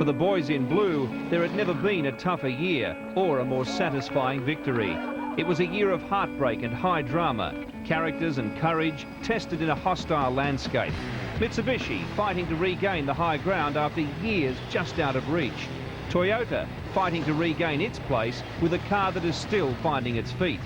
For the boys in blue, there had never been a tougher year or a more satisfying victory. It was a year of heartbreak and high drama, characters and courage tested in a hostile landscape. Mitsubishi fighting to regain the high ground after years just out of reach. Toyota fighting to regain its place with a car that is still finding its feet.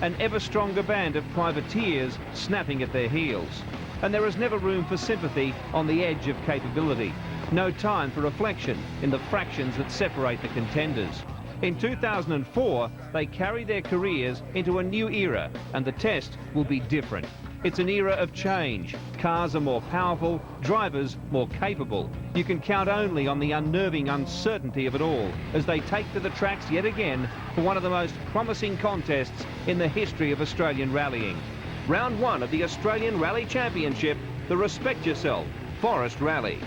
An ever stronger band of privateers snapping at their heels. And there is never room for sympathy on the edge of capability. No time for reflection in the fractions that separate the contenders. In 2004, they carry their careers into a new era, and the test will be different. It's an era of change. Cars are more powerful, drivers more capable. You can count only on the unnerving uncertainty of it all as they take to the tracks yet again for one of the most promising contests in the history of Australian rallying. Round 1 of the Australian Rally Championship, the Respect Yourself Forest Rally.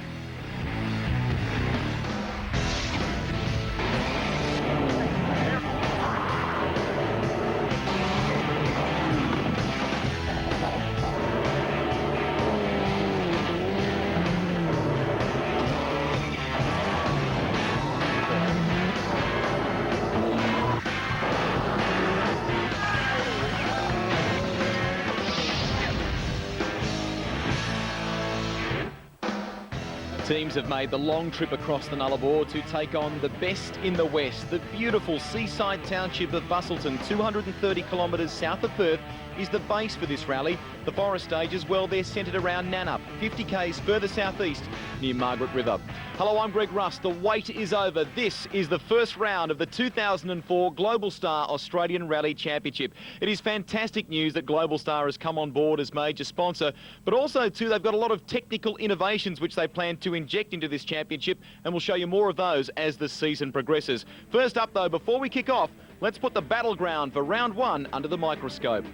Teams have made the long trip across the Nullarbor to take on the best in the West. The beautiful seaside township of Busselton, 230 kilometres south of Perth, is the base for this rally. The forest stages, well, they're centred around Nannup, 50 k's further southeast near Margaret River. Hello, I'm Greg Russ. The wait is over. This is the first round of the 2004 Global Star Australian Rally Championship. It is fantastic news that Global Star has come on board as major sponsor, but also too they've got a lot of technical innovations which they plan to inject into this championship, and we'll show you more of those as the season progresses. First up though, before we kick off, let's put the battleground for round 1 under the microscope.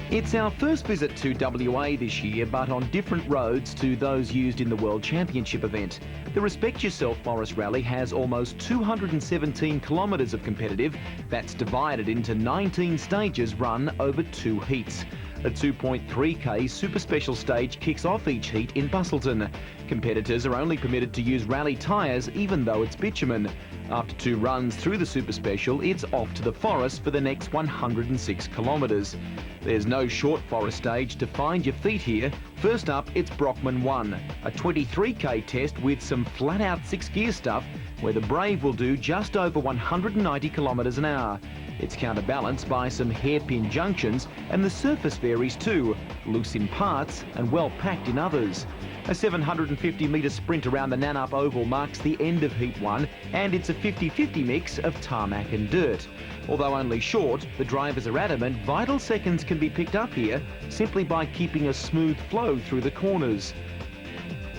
It's our first visit to WA this year, but on different roads to those used in the World Championship event. The Respect Yourself Forest Rally has almost 217 kilometres of competitive. That's divided into 19 stages run over 2 heats. A 2.3k super special stage kicks off each heat in Busselton. Competitors are only permitted to use rally tyres even though it's bitumen. After 2 runs through the super special, it's off to the forest for the next 106 kilometres. There's no short forest stage to find your feet here. First up, it's Brockman 1, a 23k test with some flat-out 6-gear stuff where the Brave will do just over 190 kilometres an hour. It's counterbalanced by some hairpin junctions, and the surface varies too, loose in parts and well packed in others. A 750-metre sprint around the Nannup Oval marks the end of Heat 1, and it's a 50-50 mix of tarmac and dirt. Although only short, the drivers are adamant vital seconds can be picked up here simply by keeping a smooth flow through the corners.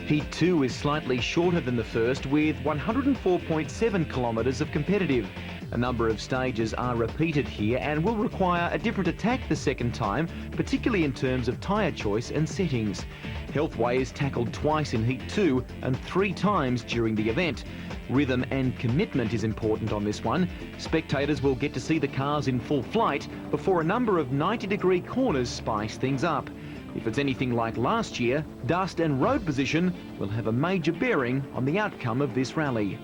Heat 2 is slightly shorter than the first, with 104.7 kilometres of competitive. A number of stages are repeated here and will require a different attack the second time, particularly in terms of tyre choice and settings. Healthway is tackled twice in Heat 2 and 3 times during the event. Rhythm and commitment is important on this one. Spectators will get to see the cars in full flight before a number of 90-degree corners spice things up. If it's anything like last year, dust and road position will have a major bearing on the outcome of this rally.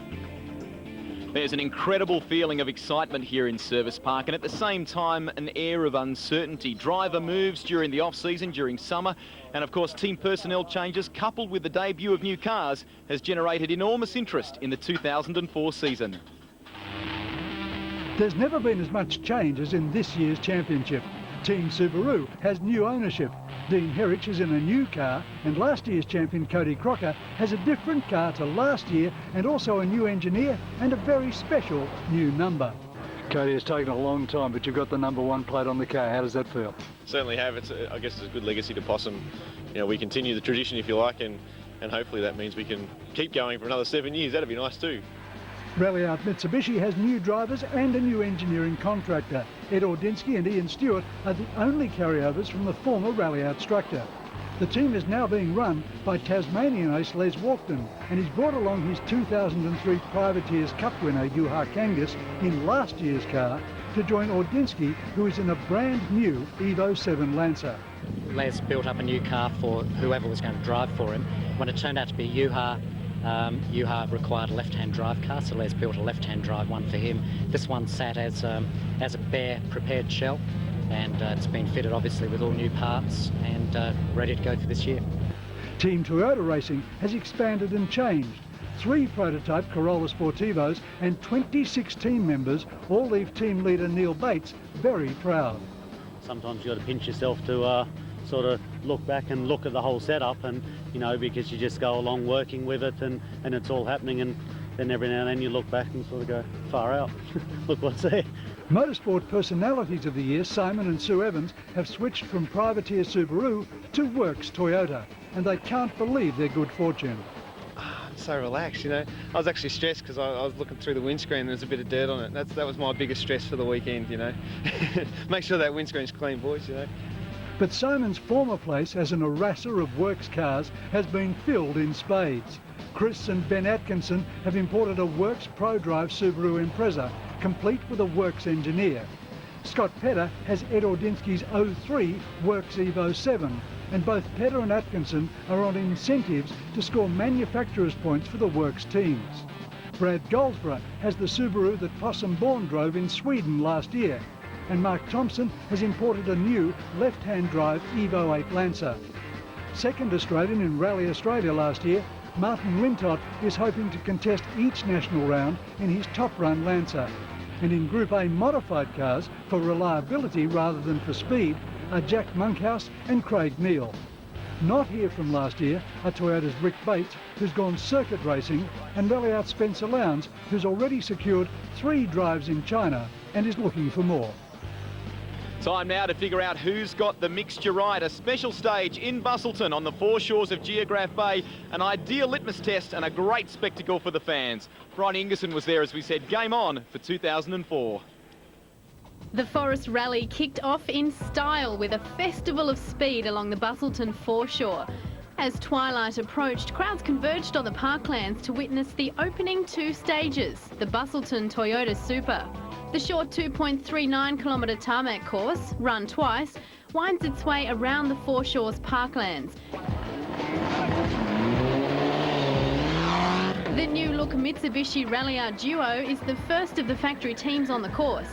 There's an incredible feeling of excitement here in Service Park, and at the same time an air of uncertainty. Driver moves during the off-season, during summer, and of course team personnel changes coupled with the debut of new cars has generated enormous interest in the 2004 season. There's never been as much change as in this year's championship. Team Subaru has new ownership. Dean Herrich is in a new car, and last year's champion Cody Crocker has a different car to last year and also a new engineer and a very special new number. Cody, it's taken a long time, but you've got the number 1 plate on the car. How does that feel? Certainly have. I guess it's a good legacy to Possum. You know, we continue the tradition, if you like, and hopefully that means we can keep going for another 7 years. That'd be nice too. Rally Out Mitsubishi has new drivers and a new engineering contractor. Ed Ordinsky and Ian Stewart are the only carryovers from the former Rally Out structure. The team is now being run by Tasmanian ace Les Walkden, and he's brought along his 2003 Privateers Cup winner Juha Kangas in last year's car to join Ordinsky, who is in a brand new Evo 7 Lancer. Les built up a new car for whoever was going to drive for him. When it turned out to be Juha, Juha required a left-hand drive car, so Les built a left-hand drive one for him. This one sat as a bare prepared shell, and it's been fitted obviously with all new parts and ready to go for this year. Team Toyota Racing has expanded and changed. 3 prototype Corolla Sportivos and 26 team members all leave team leader Neil Bates very proud. Sometimes you've got to pinch yourself to sort of look back and look at the whole setup, and you know, because you just go along working with it and it's all happening, and then every now and then you look back and sort of go, far out, look what's there. Motorsport Personalities of the Year, Simon and Sue Evans, have switched from Privateer Subaru to Works Toyota, and they can't believe their good fortune. So relaxed, you know. I was actually stressed because I was looking through the windscreen and there's a bit of dirt on it. That was my biggest stress for the weekend, you know. Make sure that windscreen's clean, boys, you know. But Simon's former place as an harasser of Works cars has been filled in spades. Chris and Ben Atkinson have imported a Works ProDrive Subaru Impreza, complete with a Works engineer. Scott Petter has Ed Ordinsky's 03 Works Evo 7, and both Petter and Atkinson are on incentives to score manufacturer's points for the Works teams. Brad Goldsborough has the Subaru that Fossum Bourne drove in Sweden last year, and Mark Thompson has imported a new left-hand drive Evo 8 Lancer. Second Australian in Rally Australia last year, Martin Lintott is hoping to contest each national round in his top run Lancer. And in Group A modified cars, for reliability rather than for speed, are Jack Monkhouse and Craig Neal. Not here from last year are Toyota's Rick Bates, who's gone circuit racing, and Rally Out Spencer Lowndes, who's already secured 3 drives in China and is looking for more. Time now to figure out who's got the mixture right. A special stage in Busselton on the foreshores of Geograph Bay. An ideal litmus test and a great spectacle for the fans. Brian Ingerson was there, as we said. Game on for 2004. The Forest Rally kicked off in style with a festival of speed along the Busselton foreshore. As twilight approached, crowds converged on the parklands to witness the opening 2 stages, the Busselton Toyota Super. The short 2.39 kilometre tarmac course, run twice, winds its way around the foreshores parklands. The new-look Mitsubishi Ralliart Duo is the first of the factory teams on the course.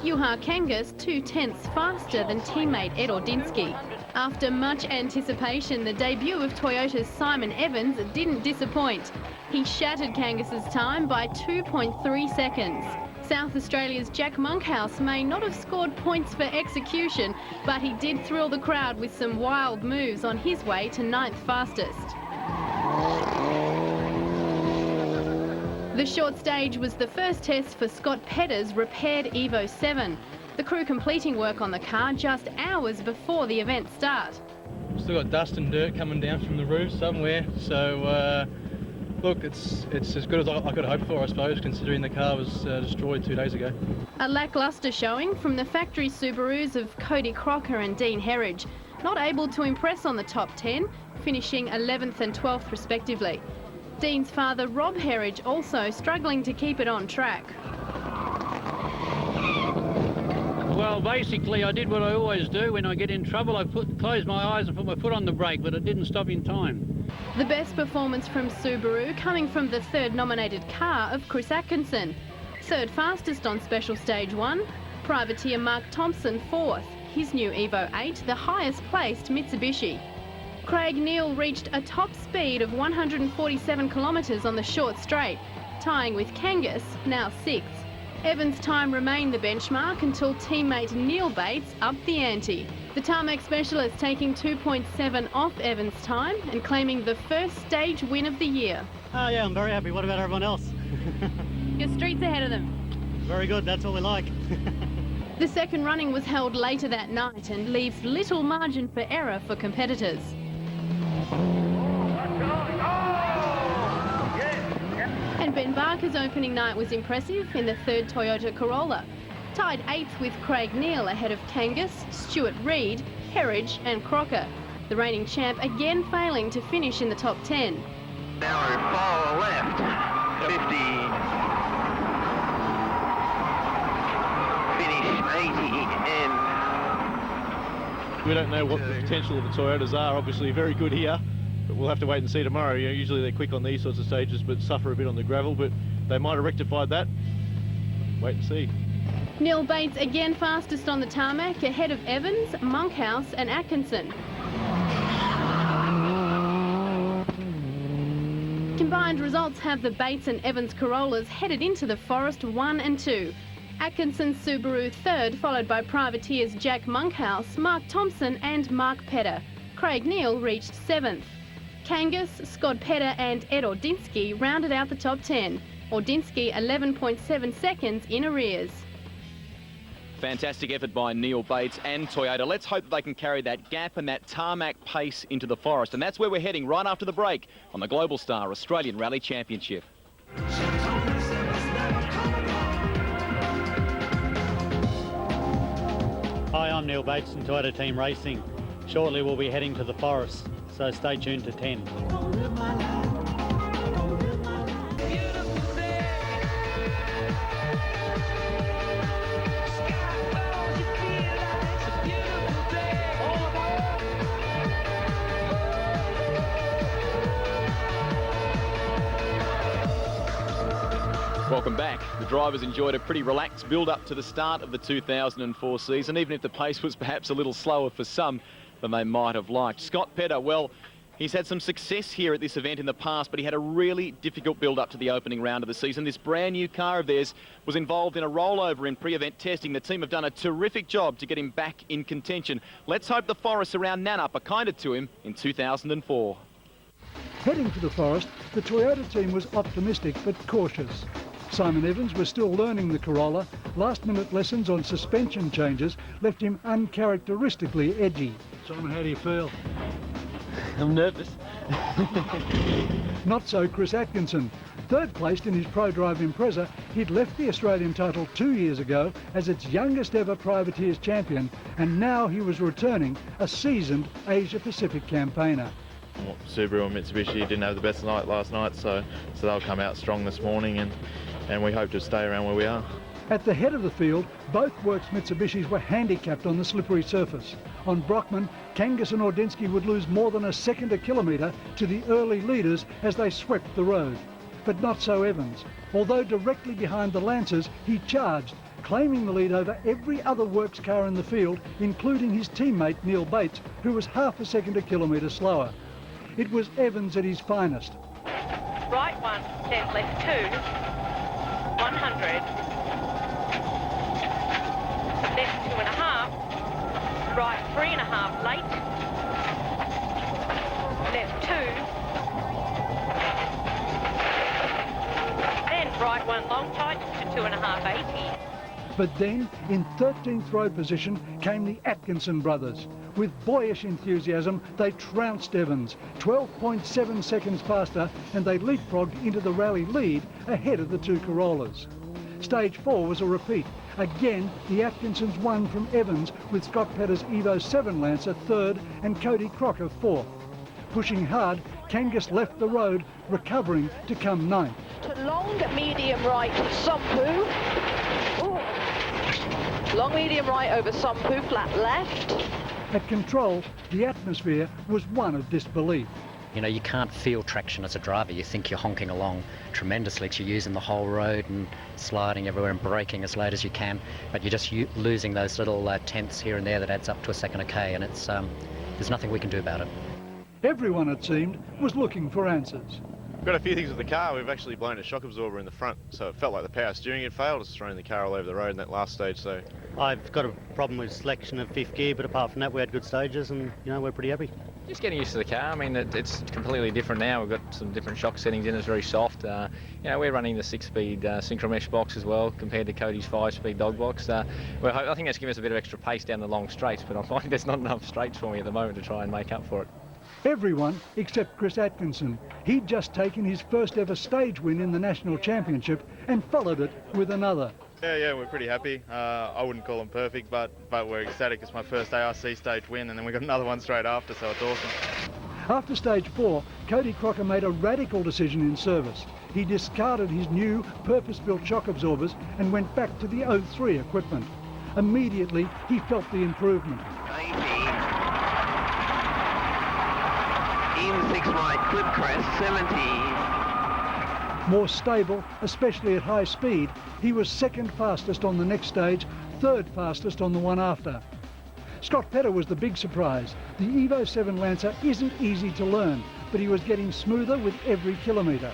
Juha Kangas 2/10 faster than teammate Ed Ordinsky. After much anticipation, the debut of Toyota's Simon Evans didn't disappoint. He shattered Kangas's time by 2.3 seconds. South Australia's Jack Monkhouse may not have scored points for execution, but he did thrill the crowd with some wild moves on his way to 9th fastest. The short stage was the first test for Scott Petter's repaired Evo 7. The crew completing work on the car just hours before the event start. Still got dust and dirt coming down from the roof somewhere, so look, it's as good as I could hope for, I suppose, considering the car was destroyed 2 days ago. A lacklustre showing from the factory Subarus of Cody Crocker and Dean Herridge, not able to impress on the top 10, finishing 11th and 12th respectively. Dean's father Rob Herridge also struggling to keep it on track. Well, basically I did what I always do when I get in trouble. I close my eyes and put my foot on the brake, but it didn't stop in time. The best performance from Subaru coming from the 3rd nominated car of Chris Atkinson. 3rd fastest on Special Stage 1, privateer Mark Thompson 4th, his new Evo 8 the highest placed Mitsubishi. Craig Neal reached a top speed of 147 kilometres on the short straight, tying with Kangas, now 6th. Evans' time remained the benchmark until teammate Neil Bates upped the ante. The tarmac specialist taking 2.7 off Evans' time and claiming the first stage win of the year. Oh yeah, I'm very happy. What about everyone else? Your street's ahead of them. Very good, that's all we like. The second running was held later that night and leaves little margin for error for competitors. And Ben Barker's opening night was impressive in the 3rd Toyota Corolla. Tied 8th with Craig Neal ahead of Kangas, Stuart Reid, Herridge and Crocker. The reigning champ again failing to finish in the top 10. Now far left, 50. Finish 80 and... We don't know what the potential of the Toyotas are. Obviously very good here. But we'll have to wait and see tomorrow. You know, usually they're quick on these sorts of stages, but suffer a bit on the gravel. But they might have rectified that. Wait and see. Neil Bates again fastest on the tarmac, ahead of Evans, Monkhouse and Atkinson. Combined results have the Bates and Evans Corollas headed into the Forest 1 and 2. Atkinson's Subaru third, followed by privateers Jack Monkhouse, Mark Thompson and Mark Pedder. Craig Neal reached 7th. Kangas, Scott Pedder and Ed Ordinsky rounded out the top 10. Ordinsky 11.7 seconds in arrears. Fantastic effort by Neil Bates and Toyota. Let's hope that they can carry that gap and that tarmac pace into the Forest. And that's where we're heading right after the break on the Global Star Australian Rally Championship. Hi, I'm Neil Bates from Toyota Team Racing. Shortly we'll be heading to the Forest, so stay tuned to 10. Welcome back. The drivers enjoyed a pretty relaxed build-up to the start of the 2004 season, even if the pace was perhaps a little slower for some than they might have liked. Scott Pedder, well, he's had some success here at this event in the past, but he had a really difficult build-up to the opening round of the season. This brand new car of theirs was involved in a rollover in pre-event testing. The team have done a terrific job to get him back in contention. Let's hope the Forest around Nannup are kinder to him in 2004. Heading for the Forest, the Toyota team was optimistic but cautious. Simon Evans was still learning the Corolla. Last-minute lessons on suspension changes left him uncharacteristically edgy. Simon, how do you feel? I'm nervous. Not so Chris Atkinson. Third placed in his ProDrive Impreza, he'd left the Australian title 2 years ago as its youngest ever privateers champion, and now he was returning a seasoned Asia-Pacific campaigner. Subaru and Mitsubishi didn't have the best night last night, so they'll come out strong this morning, and we hope to stay around where we are. At the head of the field, both Works Mitsubishis were handicapped on the slippery surface. On Brockman, Kangas and Ordinsky would lose more than a second a kilometre to the early leaders as they swept the road. But not so Evans. Although directly behind the Lancers, he charged, claiming the lead over every other Works car in the field, including his teammate Neil Bates, who was half a second a kilometre slower. It was Evans at his finest. Right 1, then left 2, 100, left 2.5, right 3.5 late, left 2, then right 1 long tight to 2.5 80. But then, in 13th row position, came the Atkinson brothers. With boyish enthusiasm, they trounced Evans, 12.7 seconds faster, and they leapfrogged into the rally lead ahead of the two Corollas. Stage 4 was a repeat. Again, the Atkinsons won from Evans, with Scott Pedder's Evo 7 Lancer third and Cody Crocker fourth. Pushing hard, Kangas left the road, recovering to come ninth. To long, medium right, Sompu. Long, medium right over Sompu, flat left. At control, the atmosphere was one of disbelief. You know, you can't feel traction as a driver. You think you're honking along tremendously. You're using the whole road and sliding everywhere and braking as late as you can, but you're just losing those little tenths here and there that adds up to a second a K, and it's there's nothing we can do about it. Everyone, it seemed, was looking for answers. We've got a few things with the car. We've actually blown a shock absorber in the front, so it felt like the power steering had failed. It's thrown the car all over the road in that last stage. So I've got a problem with selection of fifth gear, but apart from that, we had good stages, and we're pretty happy. Just getting used to the car. I mean, it's completely different now. We've got some different shock settings in. It's very soft. We're running the 6-speed synchro mesh box as well compared to Cody's 5-speed dog box. I think that's given us a bit of extra pace down the long straights, but I'm finding there's not enough straights for me at the moment to try and make up for it. Everyone except Chris Atkinson. He'd just taken his first ever stage win in the National Championship and followed it with another. Yeah, we're pretty happy. I wouldn't call them perfect, but we're ecstatic. It's my first ARC stage win, and then we got another one straight after, so it's awesome. After stage 4, Cody Crocker made a radical decision in service. He discarded his new purpose-built shock absorbers and went back to the 03 equipment. Immediately, he felt the improvement. 6 right, clip crest, 70. More stable, especially at high speed, he was second fastest on the next stage, third fastest on the one after. Scott Petter was the big surprise. The Evo 7 Lancer isn't easy to learn, but he was getting smoother with every kilometre.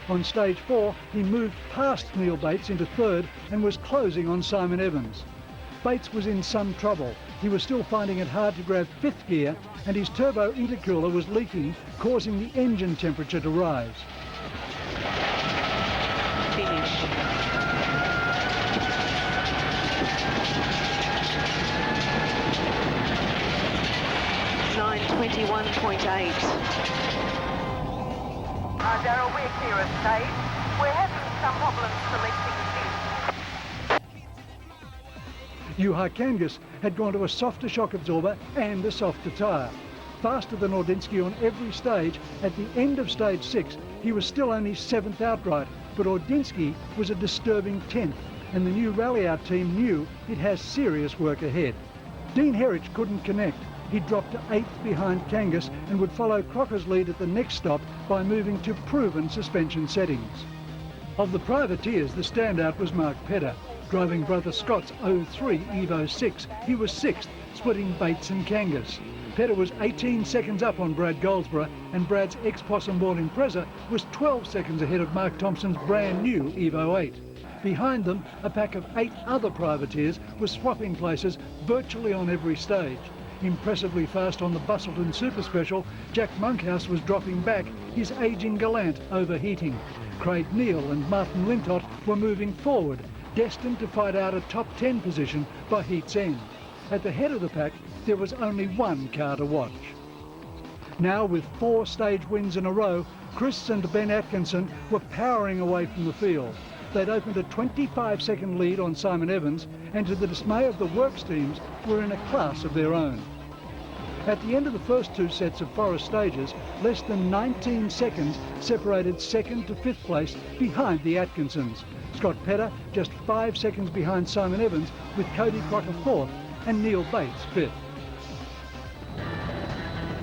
On stage 4, he moved past Neil Bates into third and was closing on Simon Evans. Bates was in some trouble. He was still finding it hard to grab fifth gear, and his turbo intercooler was leaking, causing the engine temperature to rise. Finish. .8. Darryl, we're clear of stage. We're having some problems selecting seats. Juha Kangas had gone to a softer shock absorber and a softer tyre. Faster than Ordinsky on every stage, at the end of stage 6, he was still only 7th outright, but Ordinsky was a disturbing 10th, and the new Rally Out team knew it has serious work ahead. Dean Herridge couldn't connect. He dropped to 8th behind Kangas and would follow Crocker's lead at the next stop by moving to proven suspension settings. Of the privateers, the standout was Mark Petter. Driving Brother Scott's 03 Evo 6, he was 6th, splitting Bates and Kangas. Petter was 18 seconds up on Brad Goldsborough, and Brad's ex-Possum-born Impreza was 12 seconds ahead of Mark Thompson's brand new Evo 8. Behind them, a pack of 8 other privateers were swapping places virtually on every stage. Impressively fast on the Bustleton Super Special, Jack Monkhouse was dropping back, his ageing Galant overheating. Craig Neal and Martin Lintott were moving forward, destined to fight out a top 10 position by heat's end. At the head of the pack, there was only one car to watch. Now, with 4 stage wins in a row, Chris and Ben Atkinson were powering away from the field. They'd opened a 25-second lead on Simon Evans, and to the dismay of the works teams, were in a class of their own. At the end of the first 2 sets of forest stages, less than 19 seconds separated 2nd to 5th place behind the Atkinsons. Scott Petter just 5 seconds behind Simon Evans, with Cody Crocker 4th and Neil Bates 5th.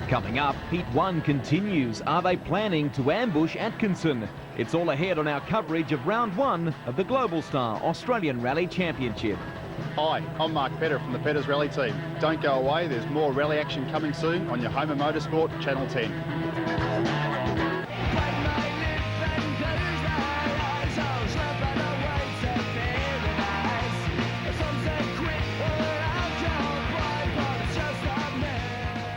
Coming up, Heat 1 continues. Are they planning to ambush Atkinson? It's all ahead on our coverage of round 1 of the Global Star Australian Rally Championship. Hi, I'm Mark Petter from the Petters Rally team. Don't go away, there's more rally action coming soon on your home of motorsport, Channel 10.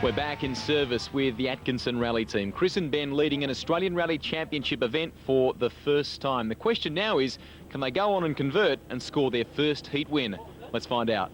We're back in service with the Atkinson Rally team. Chris and Ben leading an Australian Rally Championship event for the first time. The question now is, can they go on and convert and score their first heat win? Let's find out.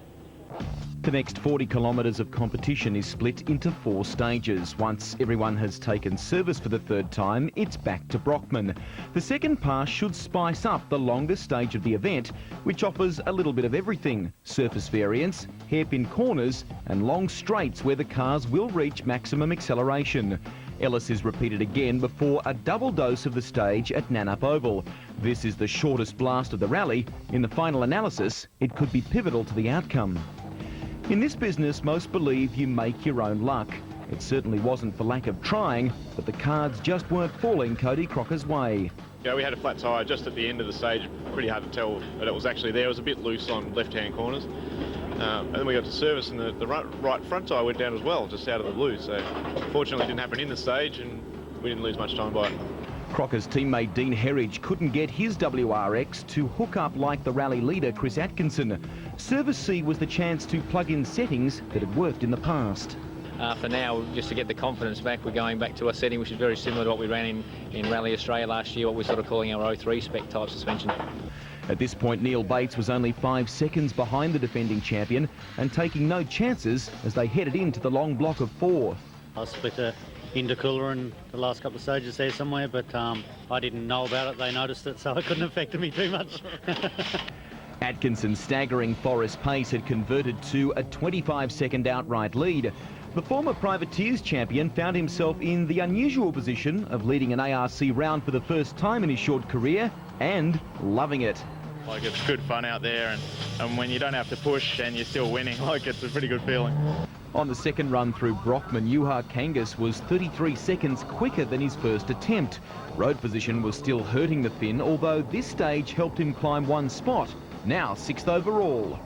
The next 40 kilometres of competition is split into 4 stages. Once everyone has taken service for the 3rd time, it's back to Brockman. The second pass should spice up the longest stage of the event, which offers a little bit of everything: surface variance, hairpin corners and long straights where the cars will reach maximum acceleration. Ellis is repeated again before a double dose of the stage at Nannup Oval. This is the shortest blast of the rally. In the final analysis, it could be pivotal to the outcome. In this business, most believe you make your own luck. It certainly wasn't for lack of trying, but the cards just weren't falling Cody Crocker's way. Yeah, we had a flat tyre just at the end of the stage. Pretty hard to tell that it was actually there. It was a bit loose on left-hand corners. And then we got to service and the right front tyre went down as well, just out of the blue. So fortunately it didn't happen in the stage and we didn't lose much time by it. Crocker's teammate Dean Herridge couldn't get his WRX to hook up like the rally leader Chris Atkinson. Service C was the chance to plug in settings that had worked in the past. For now, just to get the confidence back, we're going back to a setting which is very similar to what we ran in Rally Australia last year, what we're sort of calling our 03 spec type suspension. At this point, Neil Bates was only 5 seconds behind the defending champion and taking no chances as they headed into the long block of 4. I split a intercooler in the last couple of stages there somewhere, but I didn't know about it. They noticed it, so it couldn't affect me too much. Atkinson's staggering Forest pace had converted to a 25-second outright lead. The former Privateers champion found himself in the unusual position of leading an ARC round for the first time in his short career and loving it. Like, it's good fun out there, and when you don't have to push and you're still winning, like, it's a pretty good feeling. On the second run through Brockman, Juha Kangas was 33 seconds quicker than his first attempt. Road position was still hurting the Finn, although this stage helped him climb one spot, now 6th overall.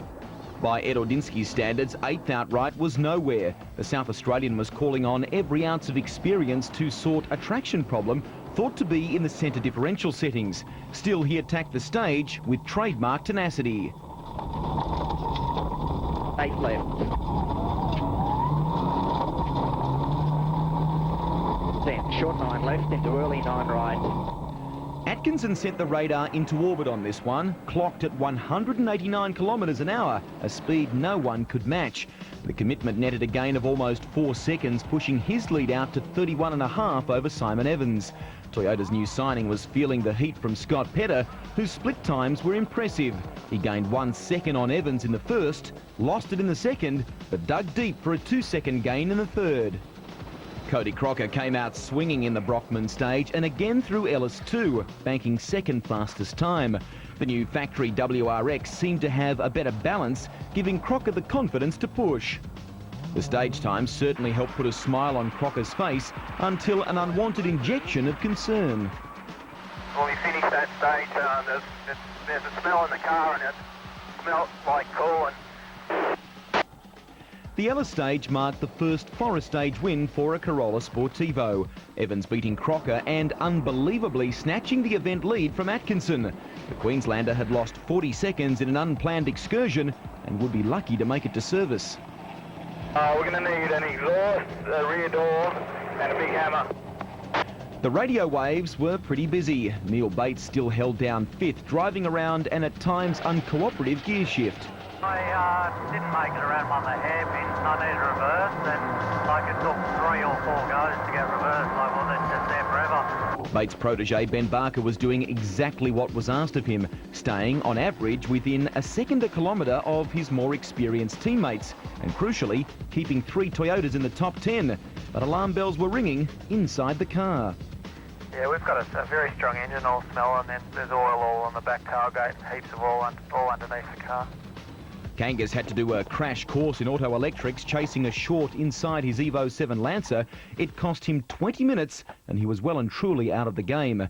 By Ed Ordinski's standards, 8th outright was nowhere. The South Australian was calling on every ounce of experience to sort a traction problem thought to be in the centre differential settings. Still, he attacked the stage with trademark tenacity. 8 left. 10, short 9 left into early 9 right. Atkinson sent the radar into orbit on this one, clocked at 189 kilometres an hour, a speed no one could match. The commitment netted a gain of almost 4 seconds, pushing his lead out to 31.5 over Simon Evans. Toyota's new signing was feeling the heat from Scott Petter, whose split times were impressive. He gained 1 second on Evans in the first, lost it in the second, but dug deep for a 2-second gain in the third. Cody Crocker came out swinging in the Brockman stage and again through Ellis too, banking second fastest time. The new factory WRX seemed to have a better balance, giving Crocker the confidence to push. The stage time certainly helped put a smile on Crocker's face until an unwanted injection of concern. When we finished that stage, there's a smell in the car and it smelled like coolant. The Ellis stage marked the first Forest stage win for a Corolla Sportivo. Evans beating Crocker and unbelievably snatching the event lead from Atkinson. The Queenslander had lost 40 seconds in an unplanned excursion and would be lucky to make it to service. We're going to need an exhaust, a rear door and a big hammer. The radio waves were pretty busy. Neil Bates still held down 5th, driving around an at times uncooperative gear shift. I didn't make it around on the hairpins and I need reverse, and like it took 3 or 4 goes to get reversed. I wasn't just there forever. Bates' protege Ben Barker was doing exactly what was asked of him, staying on average within a second a kilometre of his more experienced teammates, and crucially keeping 3 Toyotas in the top 10. But alarm bells were ringing inside the car. Yeah, we've got a very strong engine oil smell, and then there's oil all on the back tailgate and heaps of oil all underneath the car. Kangas had to do a crash course in auto electrics, chasing a short inside his Evo 7 Lancer. It cost him 20 minutes and he was well and truly out of the game.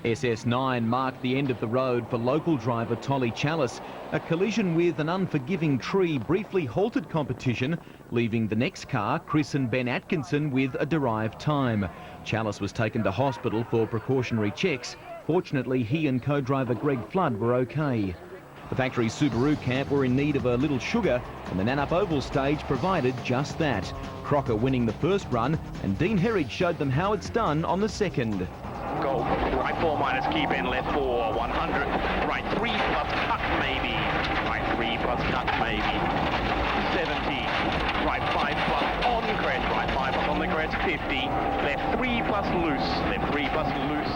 SS9 marked the end of the road for local driver Tolly Chalice. A collision with an unforgiving tree briefly halted competition, leaving the next car, Chris and Ben Atkinson, with a derived time. Chalice was taken to hospital for precautionary checks. Fortunately, he and co-driver Greg Flood were okay. The factory Subaru camp were in need of a little sugar, and the Nannup Oval stage provided just that. Crocker winning the first run, and Dean Herridge showed them how it's done on the second. Go, right 4 minus keep in, left 4, 100, right 3 plus cut maybe, right 3 plus cut maybe, 70, right 5 plus on crest, right 5 plus on the crest, 50, left 3 plus loose, left 3 plus loose.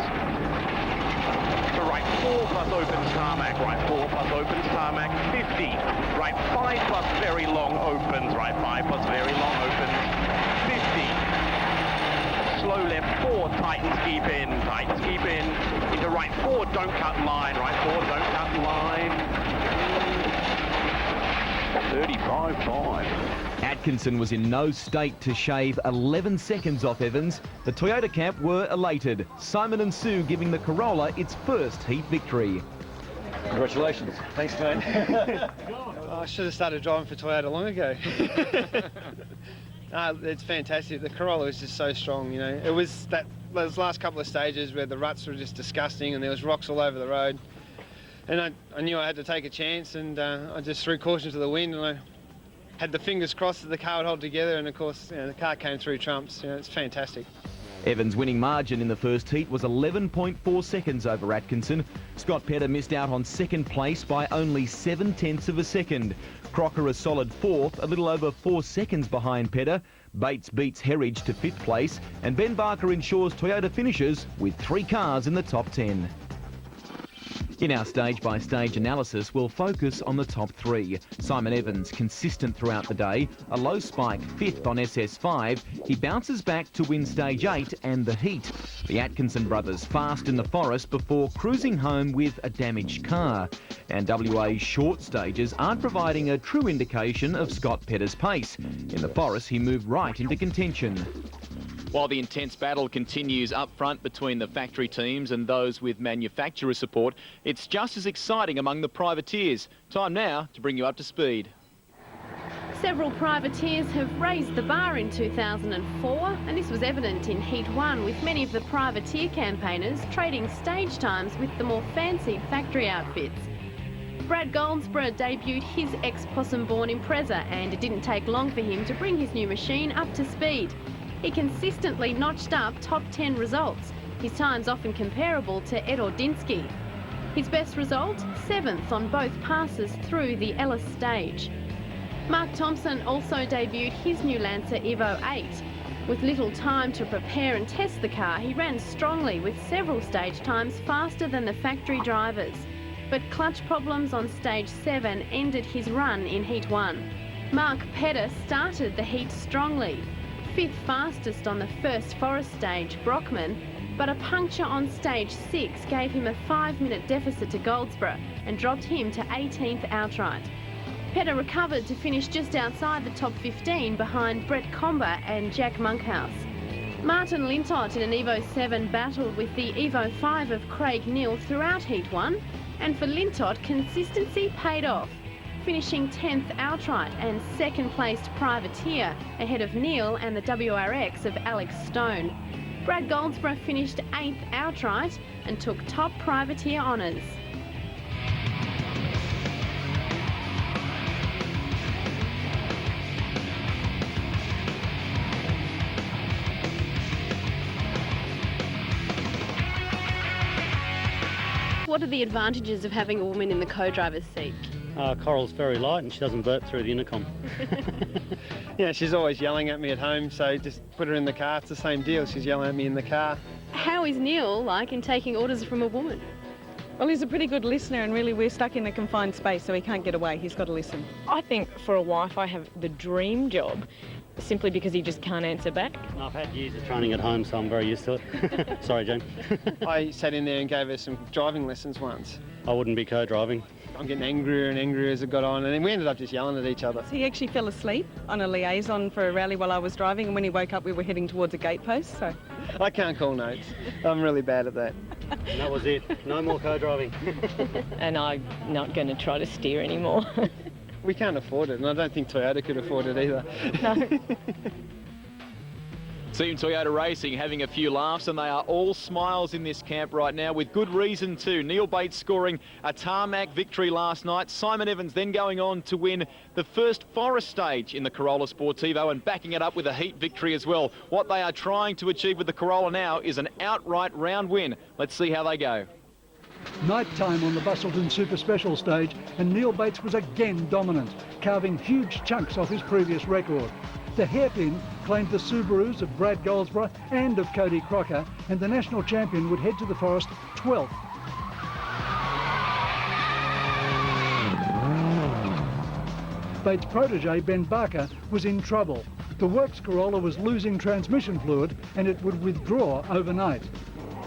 Right 4 plus opens tarmac, right 4 plus opens tarmac, 50, right 5 plus very long opens, right 5 plus very long opens, 50, slow left 4, tightens keep in, into right 4, don't cut line, right 4, don't cut line, 35.5. Atkinson was in no state to shave 11 seconds off Evans. The Toyota camp were elated. Simon and Sue giving the Corolla its first heat victory. Congratulations. Thanks, mate. I should have started driving for Toyota long ago. It's fantastic. The Corolla was just so strong, you know. It was those last couple of stages where the ruts were just disgusting and there was rocks all over the road. And I knew I had to take a chance, and I just threw caution to the wind, and I had the fingers crossed that the car would hold together, and of course, you know, the car came through trumps. You know, it's fantastic. Evans' winning margin in the first heat was 11.4 seconds over Atkinson. Scott Petter missed out on second place by only 0.7 of a second. Crocker a solid 4th, a little over 4 seconds behind Petter. Bates beats Herridge to 5th place, and Ben Barker ensures Toyota finishes with 3 cars in the top 10. In our stage-by-stage analysis, we'll focus on the top three. Simon Evans, consistent throughout the day, a low spike 5th on SS5. He bounces back to win stage 8 and the heat. The Atkinson brothers fast in the forest before cruising home with a damaged car. And WA's short stages aren't providing a true indication of Scott Petter's pace. In the forest, he moved right into contention. While the intense battle continues up front between the factory teams and those with manufacturer support, it's just as exciting among the privateers. Time now to bring you up to speed. Several privateers have raised the bar in 2004, and this was evident in Heat 1, with many of the privateer campaigners trading stage times with the more fancied factory outfits. Brad Goldsborough debuted his ex-Possum-born Impreza, and it didn't take long for him to bring his new machine up to speed. He consistently notched up top 10 results, his times often comparable to Ed Ordinsky. His best result, 7th on both passes through the Ellis stage. Mark Thompson also debuted his new Lancer Evo 8. With little time to prepare and test the car, he ran strongly with several stage times faster than the factory drivers. But clutch problems on stage 7 ended his run in Heat 1. Mark Petter started the heat strongly. 5th fastest on the first forest stage, Brockman, but a puncture on stage 6 gave him a 5-minute deficit to Goldsborough and dropped him to 18th outright. Petter recovered to finish just outside the top 15 behind Brett Comber and Jack Monkhouse. Martin Lintott in an Evo 7 battled with the Evo 5 of Craig Neal throughout Heat 1, and for Lintott, consistency paid off, finishing 10th outright and second-placed privateer ahead of Neal and the WRX of Alex Stone. Brad Goldsborough finished 8th outright and took top privateer honours. What are the advantages of having a woman in the co-driver's seat? Coral's very light and she doesn't burp through the intercom. Yeah, she's always yelling at me at home, so just put her in the car. It's the same deal. She's yelling at me in the car. How is Neal like in taking orders from a woman? Well, he's a pretty good listener, and really we're stuck in a confined space, so he can't get away. He's got to listen. I think for a wife I have the dream job, simply because he just can't answer back. I've had years of training at home, so I'm very used to it. Sorry, Jane. I sat in there and gave her some driving lessons once. I wouldn't be co-driving. I'm getting angrier and angrier as it got on, and then we ended up just yelling at each other. He actually fell asleep on a liaison for a rally while I was driving, and when he woke up we were heading towards a gate post, so... I can't call notes. I'm really bad at that. And that was it. No more co-driving. And I'm not going to try to steer anymore. We can't afford it, and I don't think Toyota could afford it either. No. Team Toyota Racing having a few laughs, and they are all smiles in this camp right now, with good reason too. Neal Bates scoring a tarmac victory last night. Simon Evans then going on to win the first forest stage in the Corolla Sportivo and backing it up with a heat victory as well. What they are trying to achieve with the Corolla now is an outright round win. Let's see how they go. Night time on the Busselton Super Special stage, and Neal Bates was again dominant, carving huge chunks off his previous record. The hairpin claimed the Subarus of Brad Goldsborough and of Cody Crocker, and the national champion would head to the forest 12th. Bates' protege, Ben Barker, was in trouble. The Works Corolla was losing transmission fluid and it would withdraw overnight.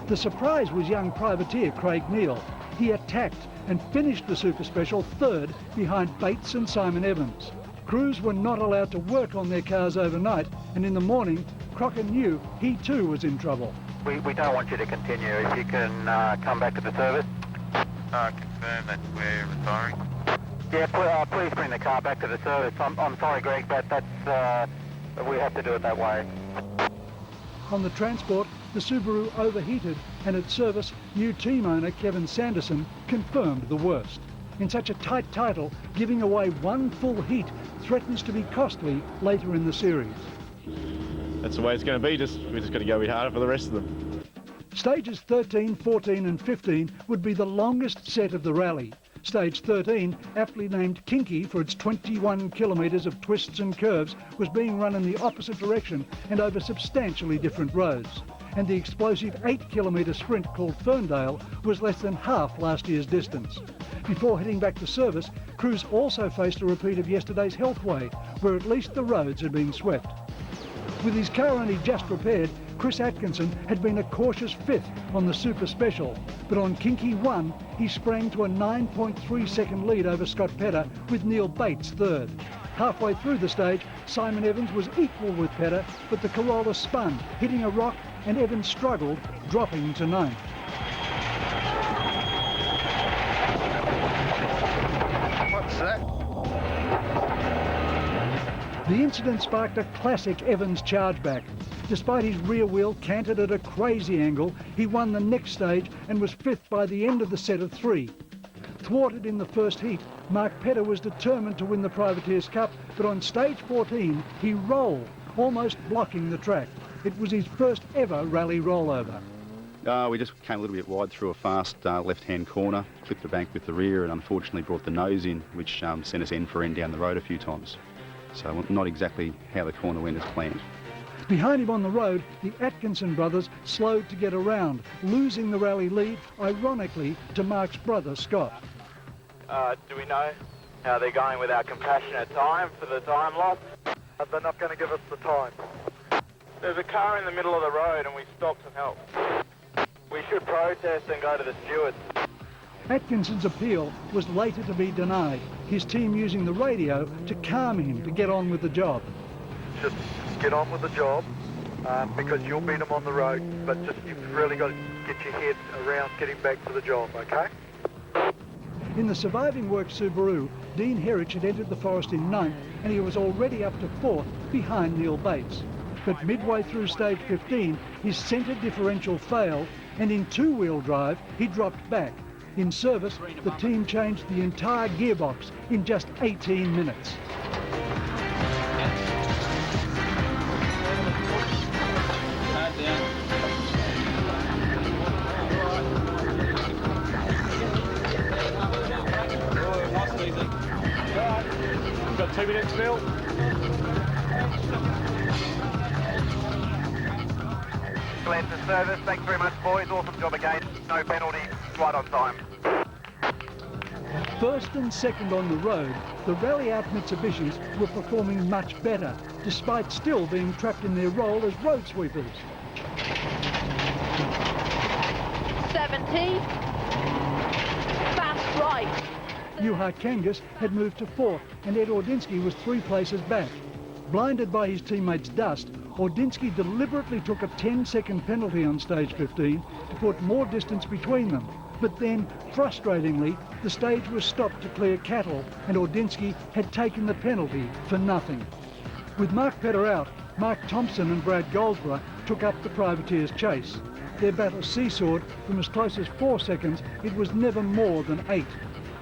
The surprise was young privateer Craig Neal. He attacked and finished the Super Special 3rd behind Bates and Simon Evans. Crews were not allowed to work on their cars overnight, and in the morning, Crocker knew he too was in trouble. We don't want you to continue. If you can come back to the service. Confirm that we're retiring. Yeah, please bring the car back to the service. I'm sorry, Greg, but that's we have to do it that way. On the transport, the Subaru overheated, and at service, new team owner Kevin Sanderson confirmed the worst. In such a tight title, giving away one full heat threatens to be costly later in the series. That's the way it's going to be. We just got to go a bit harder for the rest of them. Stages 13, 14 and 15 would be the longest set of the rally. Stage 13, aptly named Kinky for its 21 kilometres of twists and curves, was being run in the opposite direction and over substantially different roads. and the explosive 8-kilometre sprint called Ferndale was less than half last year's distance. Before heading back to service, crews also faced a repeat of yesterday's Healthway, where at least the roads had been swept. With his car only just repaired, Chris Atkinson had been a cautious 5th on the Super Special, but on Kinky 1, he sprang to a 9.3 second lead over Scott Petter with Neil Bates 3rd. Halfway through the stage, Simon Evans was equal with Petter, but the Corolla spun, hitting a rock, and Evans struggled, dropping to 9th. What's that? The incident sparked a classic Evans chargeback. Despite his rear wheel canted at a crazy angle, he won the next stage and was 5th by the end of the set of 3. Thwarted in the first heat, Mark Petter was determined to win the Privateers Cup, but on stage 14 he rolled, almost blocking the track. It was his first ever rally rollover. We just came a little bit wide through a fast left-hand corner, clipped the bank with the rear and unfortunately brought the nose in, which sent us end for end down the road a few times. So not exactly how the corner went as planned. Behind him on the road, the Atkinson brothers slowed to get around, losing the rally lead, ironically, to Mark's brother, Scott. Do we know how they're going with our compassionate time for the time loss? They're not going to give us the time. There's a car in the middle of the road and we stopped some help. We should protest and go to the stewards. Atkinson's appeal was later to be denied, his team using the radio to calm him to get on with the job. Just get on with the job because you'll beat them on the road, but you've really got to get your head around getting back to the job, okay? In the surviving work Subaru, Dean Herich had entered the forest in 9th and he was already up to 4th behind Neil Bates. But midway through stage 15, his centre differential failed and in 2-wheel drive he dropped back. In service, the team changed the entire gearbox in just 18 minutes. We've got 2 minutes, Phil. Glad to service. Thanks very much, boys. Awesome job again. No penalty. Right on time. First and second on the road, the Rally Out Mitsubishis were performing much better, despite still being trapped in their role as road sweepers. 70. Fast right. Juha Kangas had moved to 4th and Ed Ordinsky was 3 places back. Blinded by his teammates' dust, Ordinsky deliberately took a 10-second penalty on stage 15 to put more distance between them. But then, frustratingly, the stage was stopped to clear cattle and Ordinsky had taken the penalty for nothing. With Mark Petter out, Mark Thompson and Brad Goldsborough took up the Privateers' chase. Their battle seesawed from as close as 4 seconds, it was never more than 8.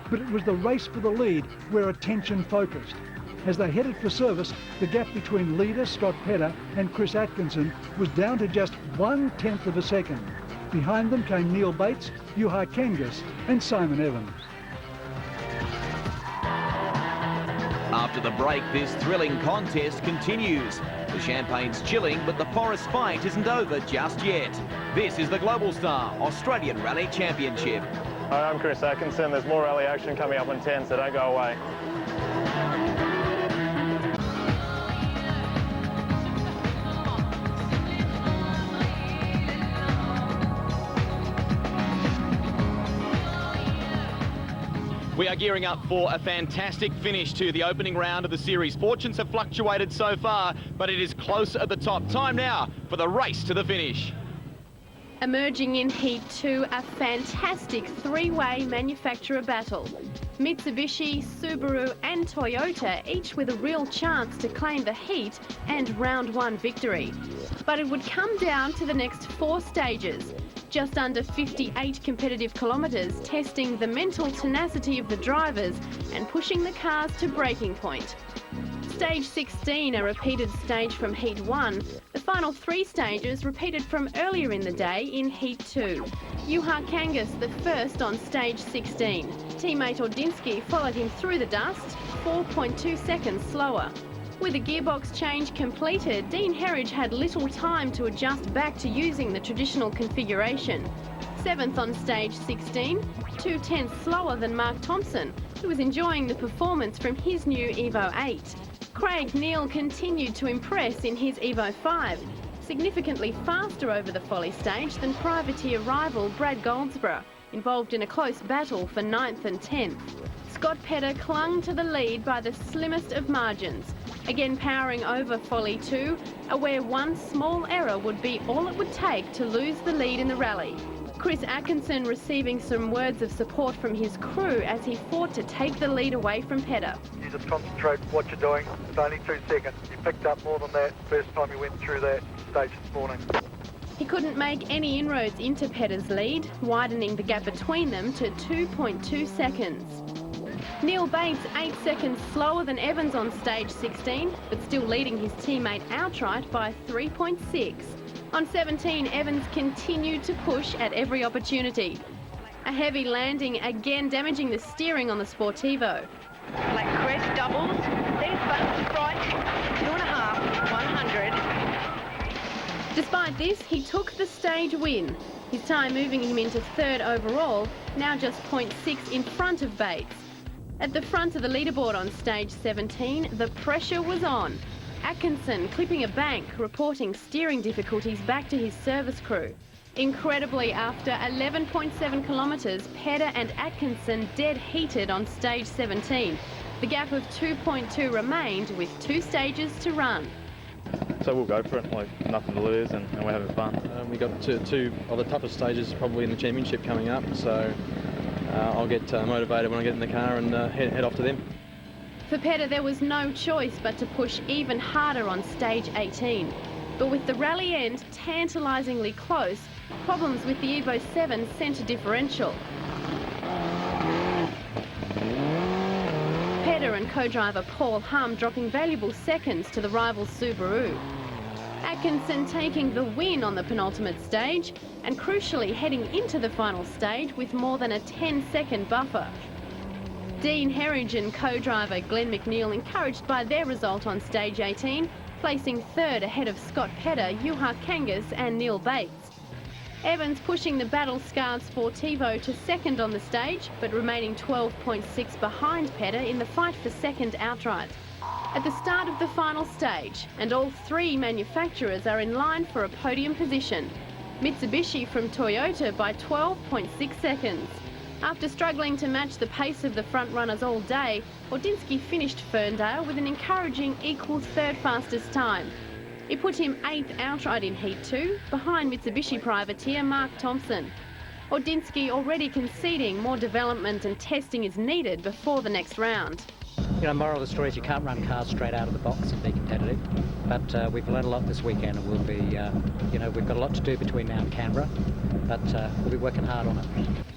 But it was the race for the lead where attention focused. As they headed for service, the gap between leader Scott Petter and Chris Atkinson was down to just 1/10 of a second. Behind them came Neil Bates, Juha Kangas and Simon Evans. After the break, this thrilling contest continues. The champagne's chilling, but the forest fight isn't over just yet. This is the Global Star Australian Rally Championship. Hi, I'm Chris Atkinson. There's more rally action coming up in 10, so don't go away. We are gearing up for a fantastic finish to the opening round of the series. Fortunes have fluctuated so far, but it is close at the top. Time now for the race to the finish. Emerging in Heat 2, a fantastic 3-way manufacturer battle. Mitsubishi, Subaru and Toyota, each with a real chance to claim the heat and round 1 victory. But it would come down to the next 4 stages. Just under 58 competitive kilometres, testing the mental tenacity of the drivers and pushing the cars to breaking point. Stage 16, a repeated stage from Heat 1. The final 3 stages repeated from earlier in the day in Heat 2. Juha Kangas, the first on stage 16. Teammate Ordinsky followed him through the dust, 4.2 seconds slower. With a gearbox change completed, Dean Herridge had little time to adjust back to using the traditional configuration. 7th on stage 16, 2/10 slower than Mark Thompson, who was enjoying the performance from his new Evo 8. Craig Neal continued to impress in his Evo 5, significantly faster over the Folly stage than privateer rival Brad Goldsborough, involved in a close battle for 9th and 10th. Scott Petter clung to the lead by the slimmest of margins, again powering over Folly 2, where one small error would be all it would take to lose the lead in the rally. Chris Atkinson receiving some words of support from his crew as he fought to take the lead away from Petter. You just concentrate what you're doing. It's only 2 seconds. You picked up more than that first time you went through that stage this morning. He couldn't make any inroads into Petter's lead, widening the gap between them to 2.2 seconds. Neil Bates 8 seconds slower than Evans on stage 16, but still leading his teammate outright by 3.6. On 17, Evans continued to push at every opportunity. A heavy landing again damaging the steering on the Sportivo. Black crest doubles, then button right, 2.5, 100. Despite this, he took the stage win, his time moving him into 3rd overall, now just 0.6 in front of Bates. At the front of the leaderboard on stage 17, the pressure was on. Atkinson clipping a bank, reporting steering difficulties back to his service crew. Incredibly, after 11.7 kilometres, Petter and Atkinson dead heated on stage 17. The gap of 2.2 remained with 2 stages to run. So we'll go for it, like nothing to lose, and we're having fun. We've got two of the toughest stages probably in the championship coming up, so I'll get motivated when I get in the car and head off to them. For Petter, there was no choice but to push even harder on stage 18. But with the rally end tantalisingly close, problems with the Evo 7 centre differential. Petter and co-driver Paul Hum dropping valuable seconds to the rival Subaru. Atkinson taking the win on the penultimate stage and crucially heading into the final stage with more than a 10-second buffer. Dean Herridge and co-driver Glenn McNeil, encouraged by their result on stage 18, placing 3rd ahead of Scott Petter, Juha Kangas and Neil Bates. Evans pushing the battle-scarred Sportivo to 2nd on the stage, but remaining 12.6 behind Petter in the fight for 2nd outright. At the start of the final stage, and all 3 manufacturers are in line for a podium position. Mitsubishi from Toyota by 12.6 seconds. After struggling to match the pace of the front runners all day, Ordinsky finished Ferndale with an encouraging equal 3rd fastest time. It put him 8th outright in Heat 2, behind Mitsubishi privateer Mark Thompson. Ordinsky already conceding more development and testing is needed before the next round. You know, moral of the story is you can't run cars straight out of the box and be competitive. But we've learned a lot this weekend, and we'll be, we've got a lot to do between now and Canberra, but we'll be working hard on it.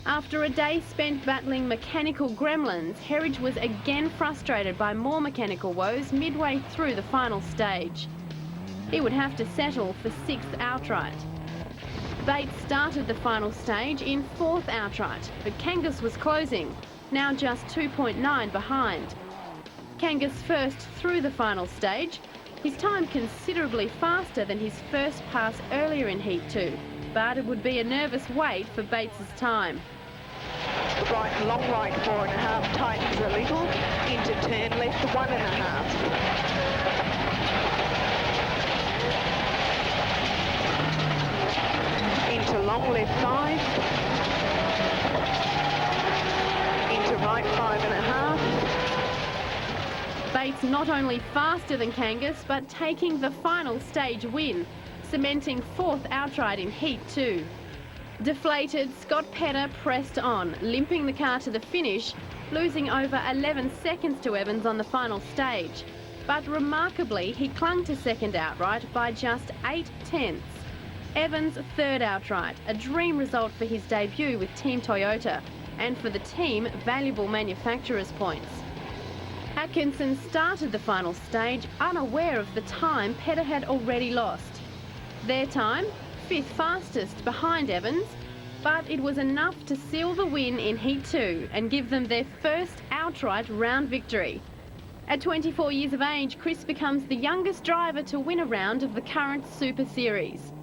After a day spent battling mechanical gremlins, Herridge was again frustrated by more mechanical woes midway through the final stage. He would have to settle for 6th outright. Bates started the final stage in 4th outright, but Kangas was closing, now just 2.9 behind. Kangas first through the final stage, his time considerably faster than his first pass earlier in Heat 2, but it would be a nervous wait for Bates's time. Right, long right, 4.5, tightens a little, into turn left, 1.5. Into long left 5, into right 5.5. Bates not only faster than Kangas, but taking the final stage win, cementing 4th outright in Heat 2. Deflated, Scott Petter pressed on, limping the car to the finish, losing over 11 seconds to Evans on the final stage. But remarkably, he clung to 2nd outright by just 8/10. Evans 3rd outright, a dream result for his debut with Team Toyota, and for the team, valuable manufacturer's points. Atkinson started the final stage unaware of the time Petter had already lost. Their time, 5th fastest behind Evans, but it was enough to seal the win in Heat 2 and give them their first outright round victory. At 24 years of age, Chris becomes the youngest driver to win a round of the current Super Series.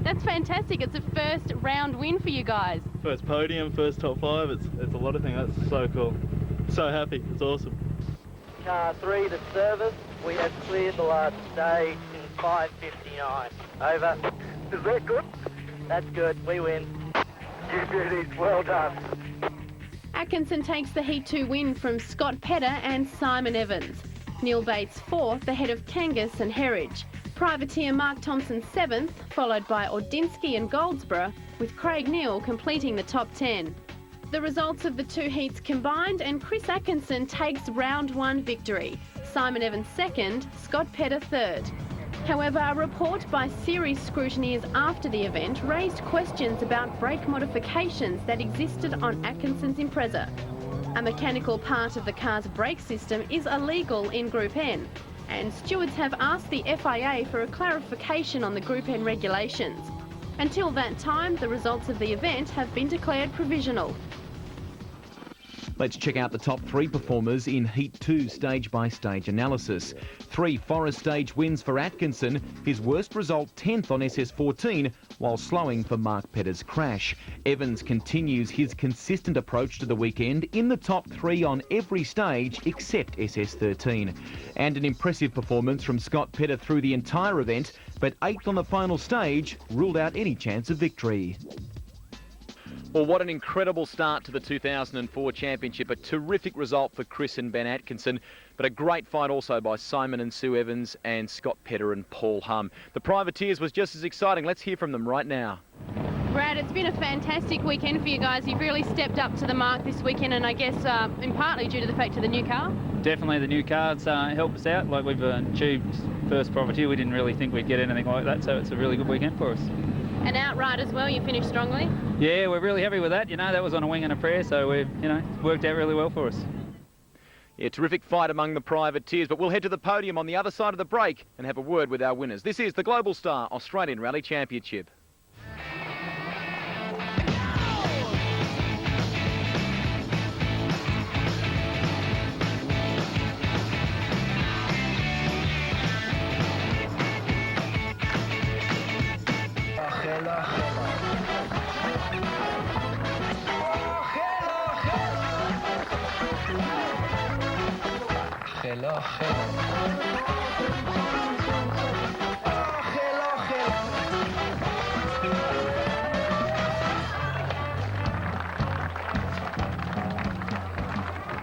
That's fantastic. It's a first round win for you guys. First podium, first top 5. It's a lot of things. That's so cool. So happy. It's awesome. Car 3 to service. We have cleared the last stage in 5:59. Over. Is that good? That's good. We win. You beauties, well done. Atkinson takes the Heat 2 win from Scott Pedder and Simon Evans. Neil Bates 4th ahead of Kangas and Herridge. Privateer Mark Thompson 7th, followed by Ordinsky and Goldsborough, with Craig Neal completing the top 10. The results of the 2 heats combined and Chris Atkinson takes round 1 victory. Simon Evans 2nd, Scott Pedder 3rd. However, a report by series scrutineers after the event raised questions about brake modifications that existed on Atkinson's Impreza. A mechanical part of the car's brake system is illegal in Group N, and stewards have asked the FIA for a clarification on the Group N regulations. Until that time, the results of the event have been declared provisional. Let's check out the top 3 performers in Heat 2 stage-by-stage analysis. 3 Forest Stage wins for Atkinson, his worst result 10th on SS14, while slowing for Mark Pedder's crash. Evans continues his consistent approach to the weekend in the top 3 on every stage except SS13. And an impressive performance from Scott Pedder through the entire event, but 8th on the final stage ruled out any chance of victory. Well, what an incredible start to the 2004 Championship. A terrific result for Chris and Ben Atkinson, but a great fight also by Simon and Sue Evans and Scott Pedder and Paul Humm. The Privateers was just as exciting. Let's hear from them right now. Brad, it's been a fantastic weekend for you guys. You've really stepped up to the mark this weekend, and I guess in partly due to the fact of the new car. Definitely the new car's helped us out. Like, we've achieved first Privateer. We didn't really think we'd get anything like that, so it's a really good weekend for us. And outright as well, you finished strongly. Yeah, we're really happy with that. You know, that was on a wing and a prayer, so we've, worked out really well for us. Yeah, terrific fight among the Privateers, but we'll head to the podium on the other side of the break and have a word with our winners. This is the Global Star Australian Rally Championship.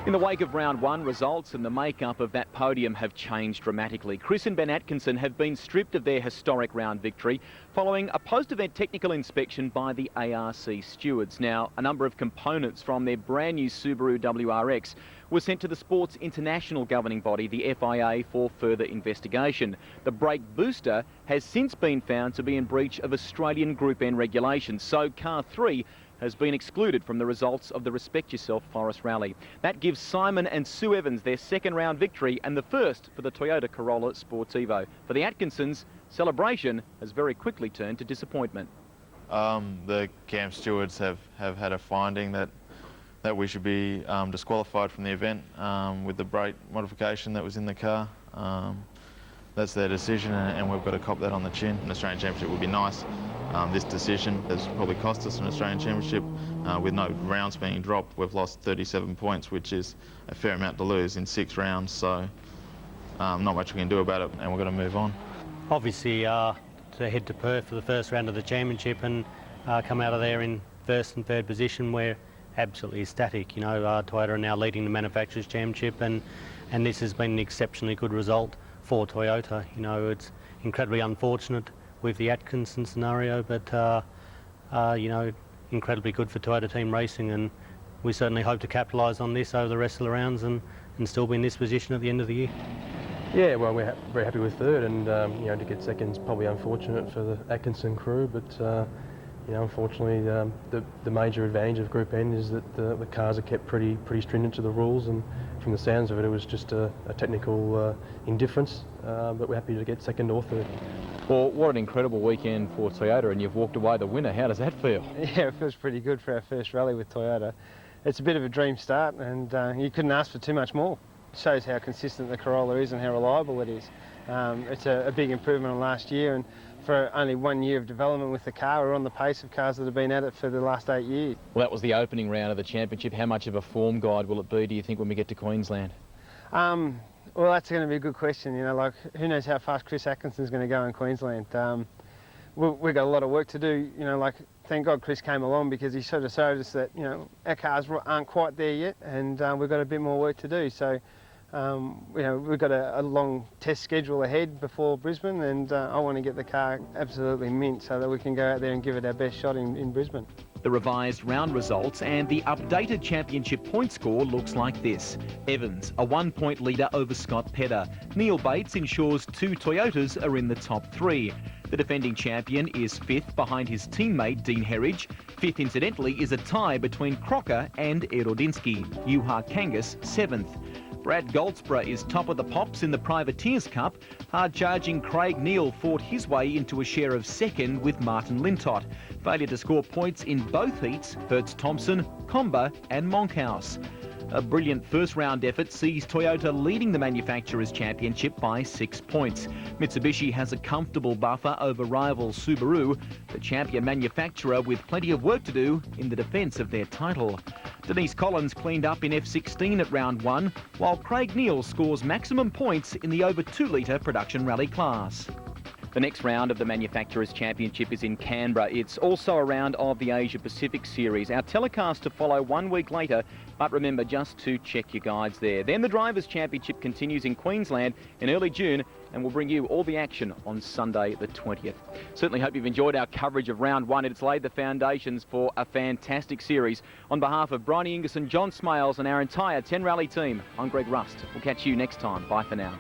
In the wake of round 1, results and the makeup of that podium have changed dramatically. Chris and Ben Atkinson have been stripped of their historic round victory following a post-event technical inspection by the ARC stewards. Now, a number of components from their brand new Subaru WRX were sent to the sport's international governing body, the FIA, for further investigation. The brake booster has since been found to be in breach of Australian Group N regulations, so Car 3 has been excluded from the results of the Respect Yourself Forest Rally. That gives Simon and Sue Evans their second round victory and the first for the Toyota Corolla Sportivo. For the Atkinsons, celebration has very quickly turned to disappointment. The camp stewards have had a finding that we should be disqualified from the event with the brake modification that was in the car. That's their decision, and we've got to cop that on the chin. An Australian Championship would be nice. This decision has probably cost us an Australian Championship. With no rounds being dropped, we've lost 37 points, which is a fair amount to lose in 6 rounds, so not much we can do about it, and we've got to move on. Obviously, to head to Perth for the first round of the Championship and come out of there in first and third position, we're absolutely ecstatic. Toyota are now leading the Manufacturers' Championship, and this has been an exceptionally good result for Toyota. It's incredibly unfortunate with the Atkinson scenario, but incredibly good for Toyota Team Racing, and we certainly hope to capitalise on this over the rest of the rounds and still be in this position at the end of the year. Yeah, well, we're very happy with third, and to get second's probably unfortunate for the Atkinson crew, but unfortunately the major advantage of Group N is that the cars are kept pretty stringent to the rules, and from the sounds of it, it was just a technical indifference, but we're happy to get second or third. Well, what an incredible weekend for Toyota, and you've walked away the winner. How does that feel? Yeah, it feels pretty good for our first rally with Toyota. It's a bit of a dream start, and you couldn't ask for too much more. shows how consistent the Corolla is and how reliable it is. It's a big improvement on last year, and for only 1 year of development with the car, we're on the pace of cars that have been at it for the last 8 years. Well, that was the opening round of the championship. How much of a form guide will it be, do you think, when we get to Queensland? Well, that's going to be a good question. You know, like, who knows how fast Chris Atkinson's going to go in Queensland. We've got a lot of work to do. You know, like, thank God Chris came along, because he sort of showed us that, you know, our cars aren't quite there yet, and we've got a bit more work to do. So, you know, we've got a long test schedule ahead before Brisbane, and I want to get the car absolutely mint so that we can go out there and give it our best shot in Brisbane. The revised round results and the updated championship point score looks like this. Evans, a 1-point leader over Scott Pedder. Neil Bates ensures 2 Toyotas are in the top 3. The defending champion is 5th behind his teammate Dean Herridge. 5th, incidentally, is a tie between Crocker and Ed Ordinsky. Juha Kangas 7th. Brad Goldsborough is top of the pops in the Privateers Cup. Hard-charging Craig Neal fought his way into a share of 2nd with Martin Lintott. Failure to score points in both heats hurts Thompson, Comber and Monkhouse. A brilliant first-round effort sees Toyota leading the Manufacturers' Championship by 6 points. Mitsubishi has a comfortable buffer over rival Subaru, the champion manufacturer with plenty of work to do in the defence of their title. Denise Collins cleaned up in F16 at round 1, while Craig Neal scores maximum points in the over 2-litre production rally class. The next round of the Manufacturers' Championship is in Canberra. It's also a round of the Asia Pacific Series. Our telecast to follow 1 week later, but remember just to check your guides there. Then the Drivers' Championship continues in Queensland in early June, and we'll bring you all the action on Sunday the 20th. Certainly hope you've enjoyed our coverage of round 1. It's laid the foundations for a fantastic series. On behalf of Bryony Ingerson, John Smales and our entire 10 Rally team, I'm Greg Rust. We'll catch you next time. Bye for now.